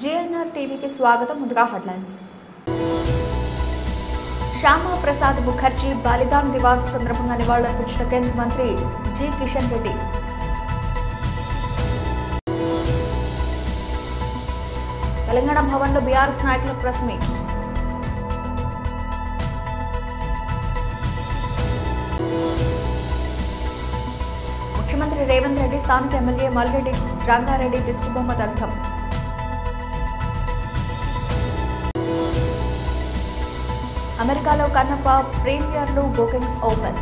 JNR TV की स्वागतम मुद्गा headlines Shyama Prasad Mukherjee बलिदान दिवस संदर्भంగా నివాళులర్పించిన కేంద్ర మంత్రి జి కిషన్ రెడ్డి తెలంగాణ భవన్లో బీఆర్ఎస్ నాయకుల ప్రెస్ మీట్ ముఖ్యమంత్రి రేవంత్ రెడ్డి స్థానిక ఎమ్మెల్యే మల్రెడ్డి రంగారెడ్డి దిష్టిబొమ్మ దగ్ధం అమెరికాలో కన్నప్ప ప్రీమియర్లు బుకింగ్స్ ఓపెన్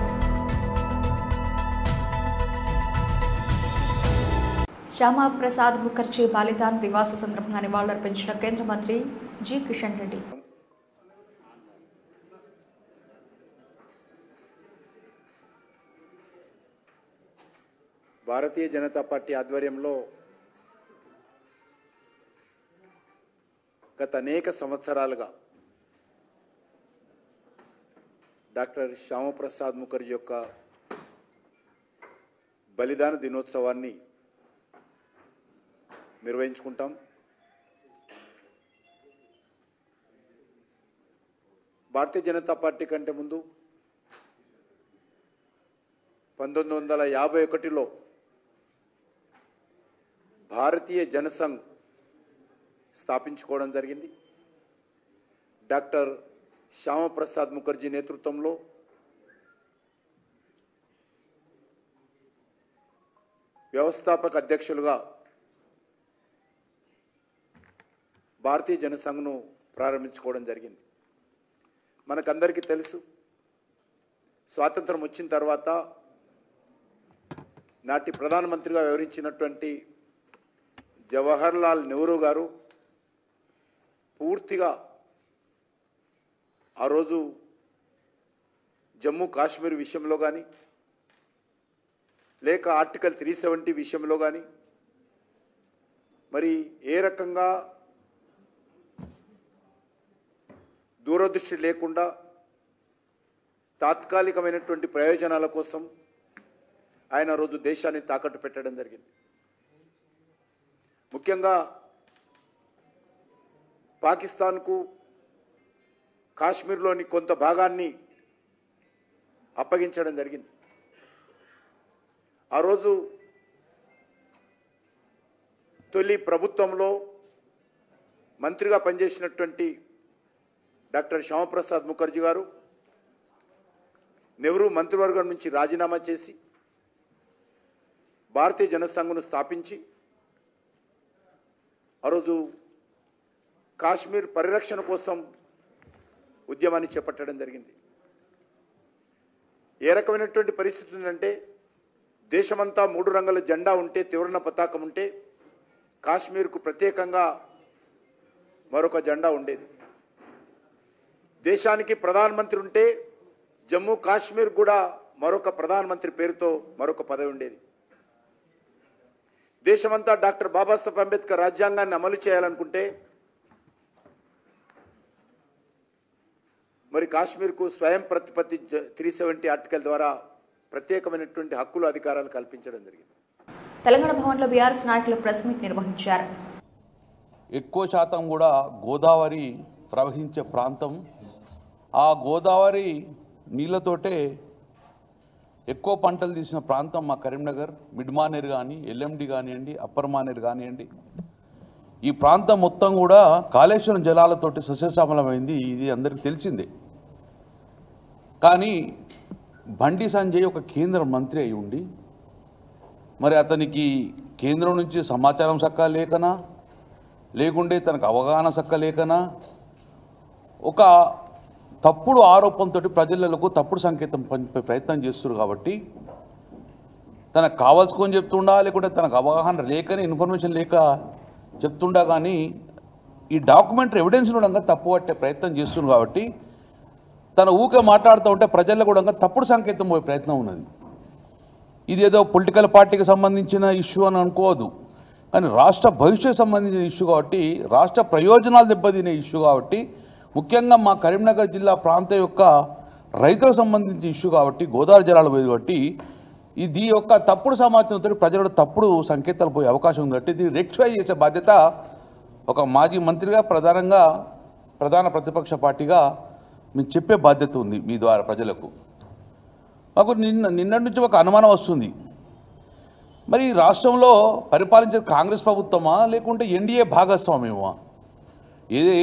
శ్యామా ప్రసాద్ ముఖర్జీ బలిదాన్ దివస్ సందర్భంగా నివాళులర్పించిన కేంద్ర మంత్రి జి కిషన్ రెడ్డి భారతీయ జనతా పార్టీ ఆధ్వర్యంలో గత అనేక సంవత్సరాలుగా డాక్టర్ శ్యామప్రసాద్ ముఖర్జీ యొక్క బలిదాన దినోత్సవాన్ని నిర్వహించుకుంటాం. భారతీయ జనతా పార్టీ కంటే ముందు 1951లో భారతీయ జనసంఘ్ స్థాపించుకోవడం జరిగింది. డాక్టర్ శ్యామప్రసాద్ ముఖర్జీ నేతృత్వంలో వ్యవస్థాపక అధ్యక్షులుగా భారతీయ జనసంఘ్ను ప్రారంభించుకోవడం జరిగింది. మనకందరికీ తెలుసు, స్వాతంత్రం వచ్చిన తర్వాత నాటి ప్రధానమంత్రిగా వ్యవహరించినటువంటి జవహర్లాల్ నెహ్రూ గారు పూర్తిగా ఆ రోజు జమ్మూ కాశ్మీర్ విషయంలో కానీ లేక ఆర్టికల్ 370 విషయంలో కానీ మరి ఏ రకంగా దూరదృష్టి లేకుండా తాత్కాలికమైనటువంటి ప్రయోజనాల కోసం ఆయన రోజు దేశాన్ని తాకట్టు పెట్టడం జరిగింది. ముఖ్యంగా పాకిస్తాన్కు కాశ్మీర్లోని కొంత భాగాన్ని అప్పగించడం జరిగింది. ఆ రోజు తొలి ప్రభుత్వంలో మంత్రిగా పనిచేసినటువంటి డాక్టర్ శ్యామప్రసాద్ ముఖర్జీ గారు నెహ్రూ మంత్రివర్గం నుంచి రాజీనామా చేసి భారతీయ జనసంఘ్ను స్థాపించి ఆ రోజు కాశ్మీర్ పరిరక్షణ కోసం ఉద్యమాన్ని చేపట్టడం జరిగింది. ఏ రకమైనటువంటి పరిస్థితి ఉందంటే దేశమంతా 3 రంగుల జెండా ఉంటే, త్రివర్ణ పతాకం ఉంటే, కాశ్మీర్కు ప్రత్యేకంగా మరొక జెండా ఉండేది. దేశానికి ప్రధానమంత్రి ఉంటే జమ్మూ కాశ్మీర్ కూడా మరొక ప్రధానమంత్రి పేరుతో మరొక పదవి ఉండేది. దేశమంతా డాక్టర్ బాబాసాహెబ్ అంబేద్కర్ రాజ్యాంగాన్ని అమలు చేయాలనుకుంటే మరి కాశ్మీర్కు స్వయం ప్రతిపత్తి 370 ఆర్టికల్ ద్వారా ప్రత్యేకమైనటువంటి హక్కులు అధికారాలు కల్పించడం జరిగింది. తెలంగాణ భవన్లో బీఆర్ఎస్ నాయకులు ప్రెస్ మీట్ నిర్వహించారు. ఎక్కువ శాతం కూడా గోదావరి ప్రవహించే ప్రాంతం. ఆ గోదావరి నీళ్ళతోటే ఎక్కువ పంటలు తీసిన ప్రాంతం మా కరీంనగర్. మిడ్ మానేరు కానీ, ఎల్ఎండి కానివ్వండి, అప్పర్ మానేరు కానివ్వండి, ఈ ప్రాంతం మొత్తం కూడా కాళేశ్వరం జలాలతోటి సస్యశ్యామలమైంది. ఇది అందరికీ తెలిసిందే. కానీ బండి సంజయ్ ఒక కేంద్ర మంత్రి అయి ఉండి మరి అతనికి కేంద్రం నుంచి సమాచారం సక్క లేకనా, లేకుంటే తనకు అవగాహన సక్క లేకనా, ఒక తప్పుడు ఆరోపణతో ప్రజలకు తప్పుడు సంకేతం పంపే ప్రయత్నం చేస్తున్నారు. కాబట్టి తనకు కావాల్సుకొని చెప్తుండా, లేకుంటే తనకు అవగాహన లేకని, ఇన్ఫర్మేషన్ లేక చెప్తుండా, కానీ ఈ డాక్యుమెంటరీ ఎవిడెన్స్ కూడా తప్పు పట్టే ప్రయత్నం చేస్తున్నారు. కాబట్టి తన ఊకే మాట్లాడుతూ ఉంటే ప్రజల్లో కూడా తప్పుడు సంకేతం పోయే ప్రయత్నం ఉన్నది. ఇది ఏదో పొలిటికల్ పార్టీకి సంబంధించిన ఇష్యూ అని అనుకోవద్దు, కానీ రాష్ట్ర భవిష్యత్తు సంబంధించిన ఇష్యూ కాబట్టి, రాష్ట్ర ప్రయోజనాలు దెబ్బతినే ఇష్యూ కాబట్టి, ముఖ్యంగా మా కరీంనగర్ జిల్లా ప్రాంతం యొక్క రైతులకు సంబంధించిన ఇష్యూ కాబట్టి, గోదావరి జలాలు పోయి కాబట్టి ఇది యొక్క తప్పుడు సమాచారంతో ప్రజలకు తప్పుడు సంకేతాలు పోయే అవకాశం ఉంది. కాబట్టి ఇది రెక్టిఫై చేసే బాధ్యత ఒక మాజీ మంత్రిగా ప్రధాన ప్రతిపక్ష పార్టీగా మీకు చెప్పే బాధ్యత ఉంది మీ ద్వారా ప్రజలకు. మాకు నిన్నటి నుంచి ఒక అనుమానం వస్తుంది, మరి రాష్ట్రంలో పరిపాలించే కాంగ్రెస్ ప్రభుత్వమా లేకుంటే ఎన్డీఏ భాగస్వామ్యమా?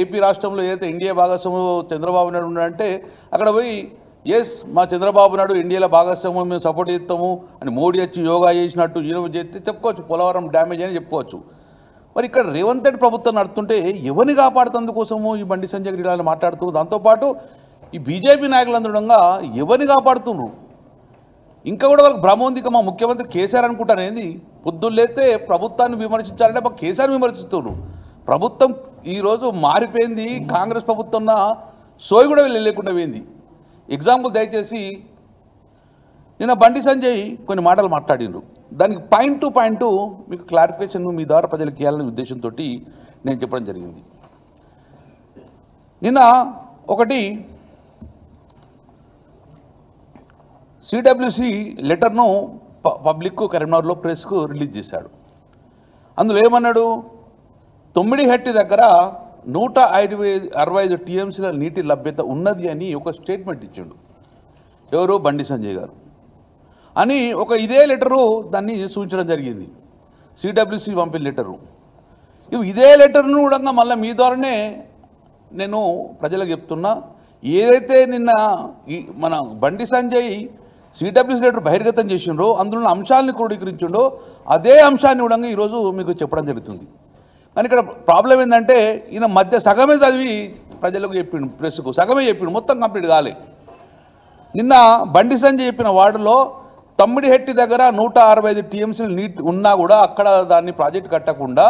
ఏపీ రాష్ట్రంలో ఏదైతే ఎన్డీఏ భాగస్వామ్యం చంద్రబాబు నాయుడు ఉన్నాడంటే అక్కడ పోయి ఎస్ మా చంద్రబాబు నాయుడు ఎన్డీఏలో భాగస్వామ్యం మేము సపోర్ట్ చేస్తాము అని మోడీ వచ్చి యోగా చేసినట్టు ఈయన చేస్తే చెప్పుకోవచ్చు, పోలవరం డ్యామేజ్ అని చెప్పుకోవచ్చు. మరి ఇక్కడ రేవంత్ రెడ్డి ప్రభుత్వం నడుతుంటే ఎవరిని కాపాడుతందుకోసము ఈ బండి సంజయ్ ఇలా మాట్లాడుతూ, దాంతోపాటు ఈ బీజేపీ నాయకులందరంగా ఎవరిని కాపాడుతున్నారు? ఇంకా కూడా వాళ్ళకి భ్రమ ఉంది. మా ముఖ్యమంత్రి కేసీఆర్ అనుకుంటారు ఏంది? పొద్దున్నైతే ప్రభుత్వాన్ని విమర్శించాలంటే మా కేసీఆర్ విమర్శిస్తున్నారు. ప్రభుత్వం ఈరోజు మారిపోయింది, కాంగ్రెస్ ప్రభుత్వం సోయి కూడా లేకుండా పోయింది. ఎగ్జాంపుల్ దయచేసి నిన్న బండి సంజయ్ కొన్ని మాటలు మాట్లాడినారు, దానికి పాయింట్ టు పాయింట్ మీకు క్లారిఫికేషన్ మీ ద్వారా ప్రజలకు ఇవ్వాలనే ఉద్దేశంతో నేను చెప్పడం జరిగింది. నిన్న ఒకటి సిడబ్ల్యూసి లెటర్ను పబ్లిక్ కరీంనగర్లో ప్రెస్కు రిలీజ్ చేశాడు. అందులో ఏమన్నాడు? తొమ్మిడిహట్టి దగ్గర 165 టీఎంసీల నీటి లభ్యత ఉన్నది అని ఒక స్టేట్మెంట్ ఇచ్చిండు. ఎవరు? బండి సంజయ్ గారు అని ఒక ఇదే లెటరు దాన్ని సూచించడం జరిగింది. సిడబ్ల్యూసి పంపిన లెటరు. ఇదే లెటర్ను కూడా మళ్ళీ మీ ద్వారానే నేను ప్రజలకు చెప్తున్నా. ఏదైతే నిన్న మన బండి సంజయ్ సిడబ్ల్యూసి లెటర్ బహిర్గతం చేసిండ్రో అందులో అంశాలను క్రోడీకరించిండో అదే అంశాన్ని కూడా ఈరోజు మీకు చెప్పడం జరుగుతుంది. కానీ ఇక్కడ ప్రాబ్లం ఏంటంటే ఈయన మధ్య సగమే చదివి ప్రజలకు చెప్పిండు, ప్రెస్కు సగమే చెప్పిండు, మొత్తం కంప్లీట్ కాలే. నిన్న బండి సంజయ్ చెప్పిన వార్డులో తమ్మిడిహెట్టి దగ్గర 165 టీఎంసీలు నీటి ఉన్నా కూడా అక్కడ దాన్ని ప్రాజెక్టు కట్టకుండా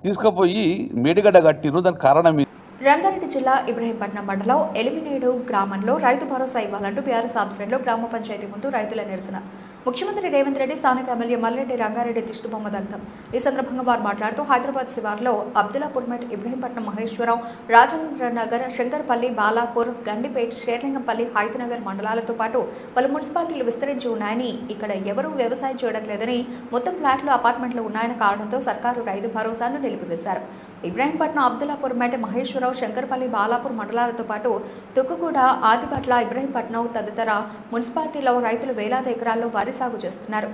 తీసుకుపోయి మేడిగడ్డ కట్టిరు. దానికి కారణం రంగారెడ్డి జిల్లా ఇబ్రహీంపట్నం మండలం ఎలిమినేడు గ్రామంలో రైతు భరోసా ఇవ్వాలంటూ బీఆర్ఎస్ ఆధ్వర్యంలో గ్రామ పంచాయతీ ముందు రైతుల నిరసన. ముఖ్యమంత్రి రేవంత్ రెడ్డి స్థానిక ఎమ్మెల్యే మల్రెడ్డి రంగారెడ్డి దిష్టిబొమ్మ దగ్ధం. ఈ సందర్భంగా వారు మాట్లాడుతూ హైదరాబాద్ శివార్లో అబ్దుల్లాపూర్మెట్, ఇబ్రహీంపట్నం, మహేశ్వరం, రాజేంద్ర నగర్, శంకర్పల్లి, బాలాపూర్, గండిపేట్, షేర్లింగంపల్లి, హైతనగర్ మండలాలతో పాటు పలు మున్సిపాలిటీలు విస్తరించి ఉన్నాయని, ఇక్కడ ఎవరూ వ్యవసాయం చేయడం లేదని, మొత్తం ఫ్లాట్లు, అపార్ట్మెంట్లు ఉన్నాయన్న కారణంతో సర్కారు రైతు భరోసాను నిలిపివేశారు. ఇబ్రహీంపట్నం, అబ్దుల్లాపూర్మెట్, మహేశ్వరం, శంకర్పల్లి, బాలాపూర్ మండలాలతో పాటు తుక్కుగూడ, ఆదిపట్ల, ఇబ్రహీంపట్నం తదితర మున్సిపాలిటీలో రైతులు వేలాది ఎకరాల్లో వరి సాగు చేస్తున్నారు.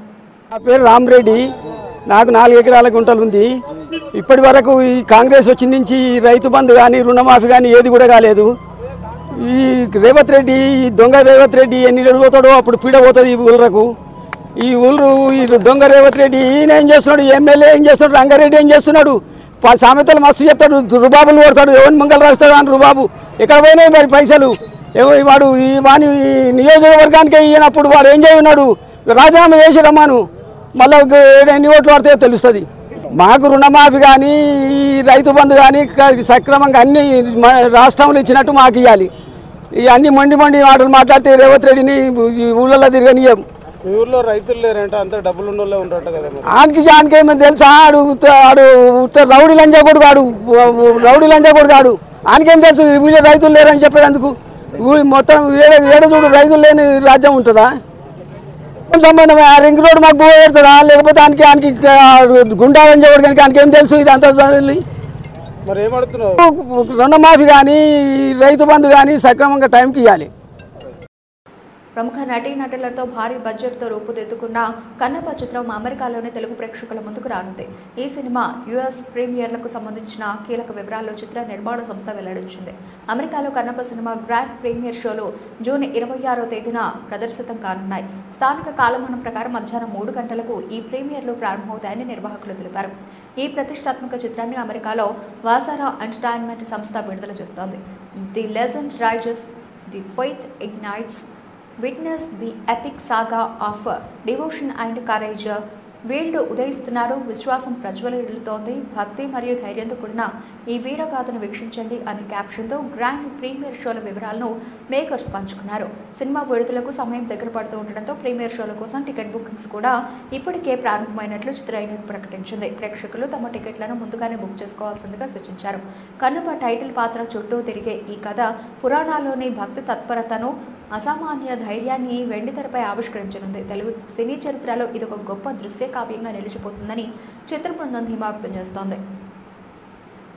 నా పేరు రామరెడ్డి. నాకు 4 ఎకరాల గుంటలు ఉంది. ఇప్పటి వరకు ఈ కాంగ్రెస్ వచ్చిన నుంచి రైతు బంధు కానీ రుణమాఫీ కానీ ఏది కూడా కాలేదు. ఈ రేవంత్ రెడ్డి, ఈ దొంగ రేవంత్ రెడ్డి ఎన్ని పోతాడో అప్పుడు పీడ పోతుంది ఈ ఊళ్ళకు. ఈ దొంగ రేవంత్ రెడ్డి ఈయన ఏం చేస్తున్నాడు, ఎమ్మెల్యే ఏం చేస్తున్నాడు, రంగారెడ్డి ఏం చేస్తున్నాడు, సామెతలు మస్తు చెప్తాడు, రుబాబులు కొడతాడు, ఎవరిని మంగళ రాస్తాడు అని రుబాబు. ఎక్కడ పోయినాయి మరి పైసలు? వాడు వాని నియోజకవర్గానికే ఇయ్యనప్పుడు వాడు ఏం చేయన్నాడు? రాజీనామా చేసి రమ్మాను, మళ్ళీ ఎన్ని ఓట్లు పడితే తెలుస్తుంది. మాకు రుణమాఫీ కానీ రైతు బంధు కానీ సక్రమంగా అన్ని రాష్ట్రంలో ఇచ్చినట్టు మాకు ఇవ్వాలి. అన్ని మండి మాటలు మాట్లాడితే రేవంత్ రెడ్డిని ఊళ్ళల్లో తిరగనియం. ఊర్లో రైతులు లేరంటే అంత డబ్బులు ఉన్నోళ్ళే ఉంటారట కదా. ఆయనకి ఏమో తెలుసా? ఆడు రౌడీ లంజాకోడు కాడు. ఆయనకేం తెలుసు ఊళ్ళో రైతులు లేరని చెప్పేందుకు? మొత్తం ఏడ చూడు రైతులు లేని రాజ్యం ఉంటుందా? సంబంధం ఆ రింగ్ రోడ్ మాకు భూ పెడుతుందా? లేకపోతే ఆయనకి గుండా లంజాకోడు కానీ ఆయనకి ఏం తెలుసు? ఇది అంతా మరి ఏమడుతున్నావు? రుణమాఫీ కానీ రైతు బంధు కానీ సక్రమంగా టైంకి ఇవ్వాలి. ప్రముఖ నటీనటులతో భారీ బడ్జెట్తో రూపుదిద్దుకున్న కన్నప్ప చిత్రం అమెరికాలోని తెలుగు ప్రేక్షకుల ముందుకు రానుంది. ఈ సినిమా యుఎస్ ప్రీమియర్లకు సంబంధించిన కీలక వివరాల్లో చిత్ర నిర్మాణ సంస్థ వెల్లడించింది. అమెరికాలో కన్నప్ప సినిమా గ్రాండ్ ప్రీమియర్ షోలు జూన్ 26వ తేదీన ప్రదర్శితం కానున్నాయి. స్థానిక కాలమానం ప్రకారం మధ్యాహ్నం 3 గంటలకు ఈ ప్రీమియర్లు ప్రారంభమవుతాయని నిర్వాహకులు తెలిపారు. ఈ ప్రతిష్టాత్మక చిత్రాన్ని అమెరికాలో వాసారా ఎంటర్టైన్మెంట్ సంస్థ విడుదల చేస్తోంది. The legend rises, the faith ignites, Witness the epic saga of devotion and courage. వీళ్ళు ఉదయిస్తున్నారు, విశ్వాసం ప్రజ్వలిల్లుతోంది, భక్తి మరియు ధైర్యంతో కూడిన ఈ వీరగాథను వీక్షించండి అనే క్యాప్షన్తో గ్రాండ్ ప్రీమియర్ షోల వివరాలను మేకర్స్ పంచుకున్నారు. సినిమా విడుదలకు సమయం దగ్గర పడుతూ ఉండడంతో ప్రీమియర్ షోల కోసం టికెట్ బుకింగ్స్ కూడా ఇప్పటికే ప్రారంభమైనట్లు చిత్ర యూనిట్ ప్రకటించింది. ప్రేక్షకులు తమ టికెట్లను ముందుగానే బుక్ చేసుకోవాల్సిందిగా సూచించారు. కన్నప్ప టైటిల్ పాత్ర చుట్టూ తిరిగే ఈ కథ పురాణాల్లోని భక్తి తత్పరతను, అసామాన్య ధైర్యాన్ని వెండితెరపై ఆవిష్కరించనుంది. తెలుగు సినీ చరిత్రలో ఇదొక గొప్ప దృశ్య కావ్యంగా నిలిచిపోతుందని చిత్ర బృందం ధీమా వ్యక్తం చేస్తోంది.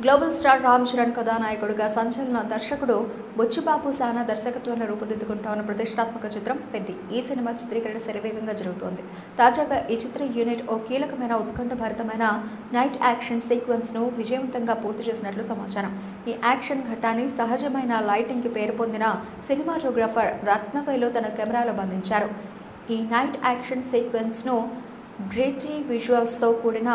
గ్లోబల్ స్టార్ రామ్ చరణ్ కథానాయకుడిగా సంచలన దర్శకుడు బుచ్చిబాబు సానా దర్శకత్వంలో రూపుదిద్దుకుంటోన్న ప్రతిష్టాత్మక చిత్రం పెద్ది. ఈ సినిమా చిత్రీకరణ శరవేగంగా జరుగుతోంది. తాజాగా ఈ చిత్ర యూనిట్ ఓ కీలకమైన ఉత్కంఠభరితమైన నైట్ యాక్షన్ సీక్వెన్స్ ను విజయవంతంగా పూర్తి చేసినట్లు సమాచారం. ఈ యాక్షన్ ఘట్టాన్ని సహజమైన లైటింగ్ కి పేరు పొందిన సినిమాటోగ్రాఫర్ రత్నవేలు తన కెమెరాలో బంధించారు. ఈ నైట్ యాక్షన్ సీక్వెన్స్ ను గ్రేటీ విజువల్స్తో కూడిన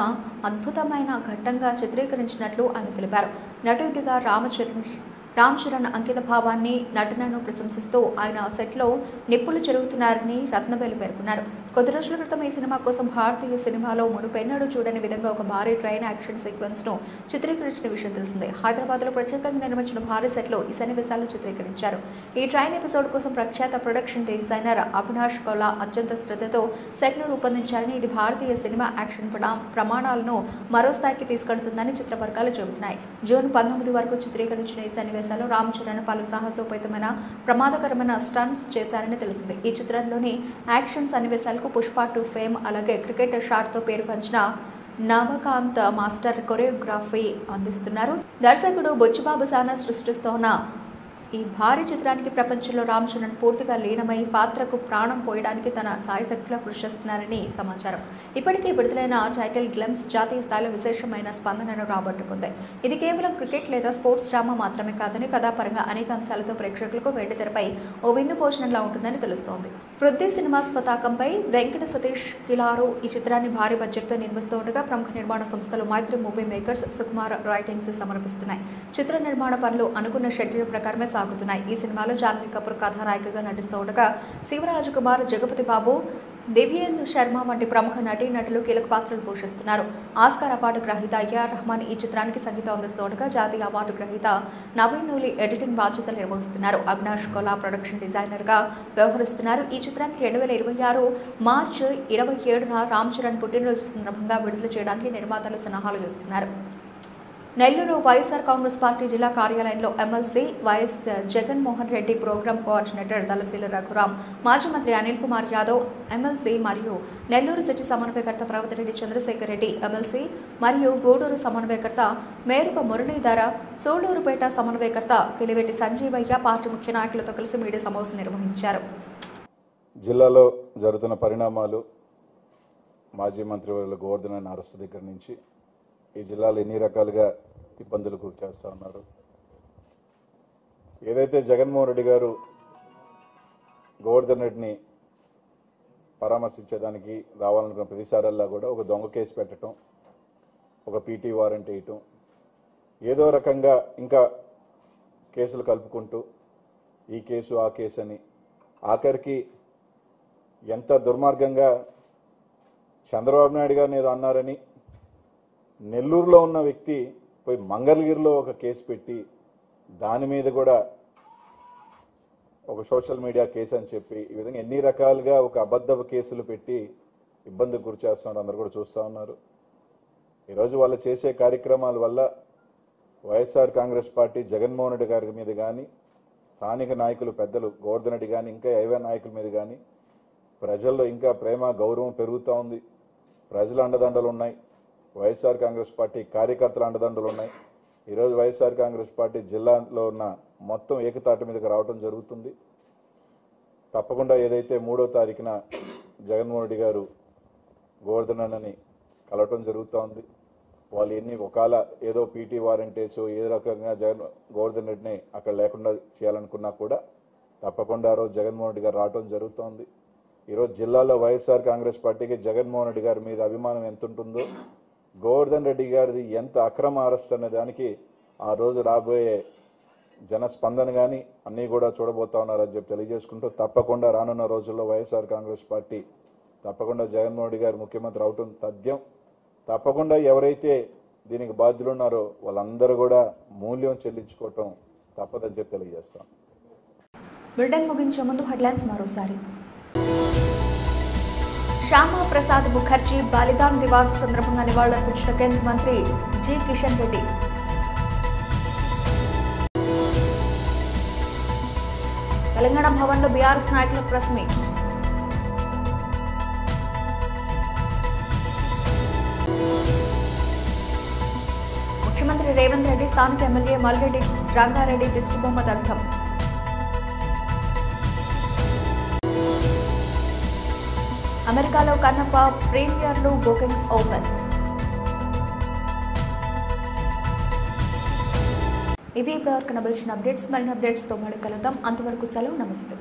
అద్భుతమైన ఘట్టంగా చిత్రీకరించినట్లు ఆయన తెలిపారు. నటుడిగా రామ్ చరణ్ అంకిత భావాన్ని, నటనను ప్రశంసిస్తూ ఆయన సెట్లో నిప్పులు జరుగుతున్నారని రత్నవేలు పేర్కొన్నారు. కొద్ది రోజుల క్రితం ఈ సినిమా కోసం భారతీయ సినిమాలో మునుపెన్నడూ చూడని విధంగా ఒక భారీ ట్రైన్ యాక్షన్ సీక్వెన్స్ ను చిత్రీకరించిన విషయం తెలిసిందే. హైదరాబాద్ లో ప్రత్యేకంగా నిర్మించిన భారీ సెట్లో ఈ సన్నివేశాలను చిత్రీకరించారు. ఈ ట్రైన్ ఎపిసోడ్ కోసం ప్రఖ్యాత ప్రొడక్షన్ డిజైనర్ అవినాష్ కౌలా అత్యంత శ్రద్ధతో సెట్ ను రూపొందించారని, ఇది భారతీయ సినిమా యాక్షన్ ప్రమాణాలను మరో స్థాయికి తీసుకెడుతుందని చిత్ర వర్గాలు చెబుతున్నాయి. జూన్ 19 వరకు చిత్రీకరించిన ఈ సన్నివేశాలు రామ్ చరణ్ పలు సాహసోపేతమైన ప్రమాదకరమైన స్టంట్స్ చేశారని తెలిసింది. ఈ చిత్రంలోని యాక్షన్ సన్నివేశాలకు పుష్ప 2 ఫేమ్, అలాగే క్రికెట్ షాట్ తో పేరుగాంచిన నవకాంత్ మాస్టర్ కొరియోగ్రఫీ అందిస్తున్నారు. దర్శకుడు బుచ్చిబాబు సానా సృష్టిస్తోన్న ఈ భారీ చిత్రానికి ప్రపంచంలో రామ్ చరణ్ పూర్తిగా లీనమై పాత్రకు ప్రాణం పోయడానికి తన సాయశక్తిలో కృషి చేస్తున్నారని సమాచారం. ఇప్పటికే విడుదలైన టైటిల్ గ్లిమ్స్ జాతీయ స్థాయిలో విశేషమైన స్పందనను రాబట్టుకుంది. ఇది కేవలం క్రికెట్ లేదా స్పోర్ట్స్ డ్రామా మాత్రమే కాదని, కథాపరంగా అనేక అంశాలతో ప్రేక్షకులకు వెండితెరపై ఓ విందు భోజనంలా ఉంటుందని తెలుస్తోంది. వృద్ధి సినిమాస్ పతాకంపై వెంకట సతీష్ కిలారు ఈ చిత్రాన్ని భారీ బడ్జెట్తో నిర్మిస్తుండగా ప్రముఖ నిర్మాణ సంస్థలు మైత్రి మూవీ మేకర్స్, సుకుమార్ రైటింగ్స్ సమర్పిస్తున్నాయి. చిత్ర నిర్మాణ పనులు అనుకున్న షెడ్యూల్ ప్రకారమే సాగుతున్నాయి. ఈ సినిమాలో జాన్వీ కపూర్ కథానాయికగా నటిస్తూ ఉండగా శివరాజ్ కుమార్, జగపతి బాబు, దివ్యేందు శర్మ వంటి ప్రముఖ నటీనటులు కీలక పాత్రలు పోషిస్తున్నారు. ఆస్కార్ అవార్డు గ్రహీత ఏఆర్ రెహమాన్ ఈ చిత్రానికి సంగీతం అందిస్తూ ఉండగా జాతీయ అవార్డు గ్రహీత నవీన్ నూలి ఎడిటింగ్ బాధ్యతలు నిర్వహిస్తున్నారు. అవినాష్ కౌలా ప్రొడక్షన్ డిజైనర్ గా వ్యవహరిస్తున్నారు. ఈ చిత్రానికి 2026 మార్చి 27న రామ్ చరణ్ పుట్టినరోజు సందర్భంగా విడుదల చేయడానికి నిర్మాతలు సన్నాహాలు చేస్తున్నారు. నెల్లూరు వైఎస్ఆర్ కాంగ్రెస్ పార్టీ జిల్లా కార్యాలయంలో MLC YS Jaganmohan Reddy programme coordinator Dalaseela Raghuram, మాజీ మంత్రి అనిల్ కుమార్ యాదవ్ ఎమ్మెల్సీ మరియు నెల్లూరు సిటీ సమన్వయకర్త ప్రవతిరెడ్డి చంద్రశేఖర్ రెడ్డి ఎమ్మెల్సీ మరియు గూడూరు సమన్వయకర్త మేరుక మురళీధర, సోళూరుపేట సమన్వయకర్త కిలివెట్టి సంజీవయ్య పార్టీ ముఖ్య నాయకులతో కలిసి మీడియా సమావేశం నిర్వహించారు. జిల్లాలో జరుగుతున్న పరిణామాలు, మాజీ మంత్రివర్యులు గోవర్ధన్ అరెస్టు దగ్గర నుంచి ఈ జిల్లాలో ఎన్ని రకాలుగా ఇబ్బందులు గురి చేస్తూ ఉన్నారు. ఏదైతే జగన్మోహన్ రెడ్డి గారు గోవర్ధన్ రెడ్డిని పరామర్శించేదానికి రావాలనుకున్న ప్రతిసారల్లా కూడా ఒక దొంగ కేసు పెట్టడం, ఒక పీటీ వారెంట్ వేయటం, ఏదో రకంగా ఇంకా కేసులు కలుపుకుంటూ ఈ కేసు ఆ కేసు అని ఆఖరికి ఎంత దుర్మార్గంగా చంద్రబాబు నాయుడు గారిని ఏదో అన్నారని నెల్లూరులో ఉన్న వ్యక్తి పోయి మంగళగిరిలో ఒక కేసు పెట్టి దాని మీద కూడా ఒక సోషల్ మీడియా కేసు అని చెప్పి ఈ విధంగా ఎన్ని రకాలుగా ఒక అబద్ధపు కేసులు పెట్టి ఇబ్బందికి గురి చేస్తున్నారు. అందరూ కూడా చూస్తూ ఉన్నారు. ఈరోజు వాళ్ళు చేసే కార్యక్రమాల వల్ల వైఎస్ఆర్ కాంగ్రెస్ పార్టీ జగన్మోహన్ రెడ్డి గారి మీద కానీ, స్థానిక నాయకులు పెద్దలు గోవర్ధన్ రెడ్డి కానీ, ఇంకా ఏవే నాయకుల మీద కానీ ప్రజల్లో ఇంకా ప్రేమ గౌరవం పెరుగుతూ ఉంది. ప్రజల అండదండలు ఉన్నాయి. వైఎస్ఆర్ కాంగ్రెస్ పార్టీ కార్యకర్తల అండదండలు ఉన్నాయి. ఈరోజు వైఎస్ఆర్ కాంగ్రెస్ పార్టీ జిల్లాలో ఉన్న మొత్తం ఏకతాటి మీదకి రావడం జరుగుతుంది. తప్పకుండా ఏదైతే 3వ తారీఖున జగన్మోహన్ రెడ్డి గారు గోవర్ధన్ అన్నని కలవటం జరుగుతూ ఉంది. వాళ్ళు ఎన్ని ఒకవేళ ఏదో పీటీ వారెంటేసో ఏ రకంగా గోవర్ధన్ రెడ్డిని అక్కడ లేకుండా చేయాలనుకున్నా కూడా తప్పకుండా రోజు జగన్మోహన్ రెడ్డి గారు రావడం జరుగుతోంది. ఈరోజు జిల్లాలో వైఎస్ఆర్ కాంగ్రెస్ పార్టీకి జగన్మోహన్ రెడ్డి గారి మీద అభిమానం ఎంత ఉంటుందో, గోవర్ధన్ రెడ్డి గారిది ఎంత అక్రమ అరెస్ట్ అనే దానికి ఆ రోజు రాబోయే జనస్పందన కానీ అన్నీ కూడా చూడబోతా ఉన్నారని చెప్పి తెలియజేసుకుంటూ తప్పకుండా రానున్న రోజుల్లో వైఎస్ఆర్ కాంగ్రెస్ పార్టీ తప్పకుండా జగన్మోహన్ రెడ్డి గారు ముఖ్యమంత్రి అవటం తథ్యం. తప్పకుండా ఎవరైతే దీనికి బాధ్యులు ఉన్నారో వాళ్ళందరూ కూడా మూల్యం చెల్లించుకోవటం తప్పదని చెప్పి తెలియజేస్తాం. బులెటిన్ ముగించే ముందు హెడ్లైన్స్ మరోసారి. శ్యామా ప్రసాద్ ముఖర్జీ బలిదాన్ దివాస్ సందర్భంగా నివాళులర్పించిన కేంద్ర మంత్రి జి కిషన్ రెడ్డి. తెలంగాణ భవన్లో బీఆర్ఎస్ నాయకుల ప్రెస్ మీట్. ముఖ్యమంత్రి రేవంత్ రెడ్డి స్థానిక ఎమ్మెల్యే మల్రెడ్డి రంగారెడ్డి దిష్టిబొమ్మ దగ్ధం. అమెరికాలో కన్నప్ప ప్రీమియర్లు బుకింగ్స్ ఓపెన్. ఇవి ఇప్పటివరకు నబలిచిన అప్డేట్స్. మరిన్ని అప్డేట్స్తో మళ్ళీ కలుద్దాం. అంతవరకు సెలవు. నమస్తే.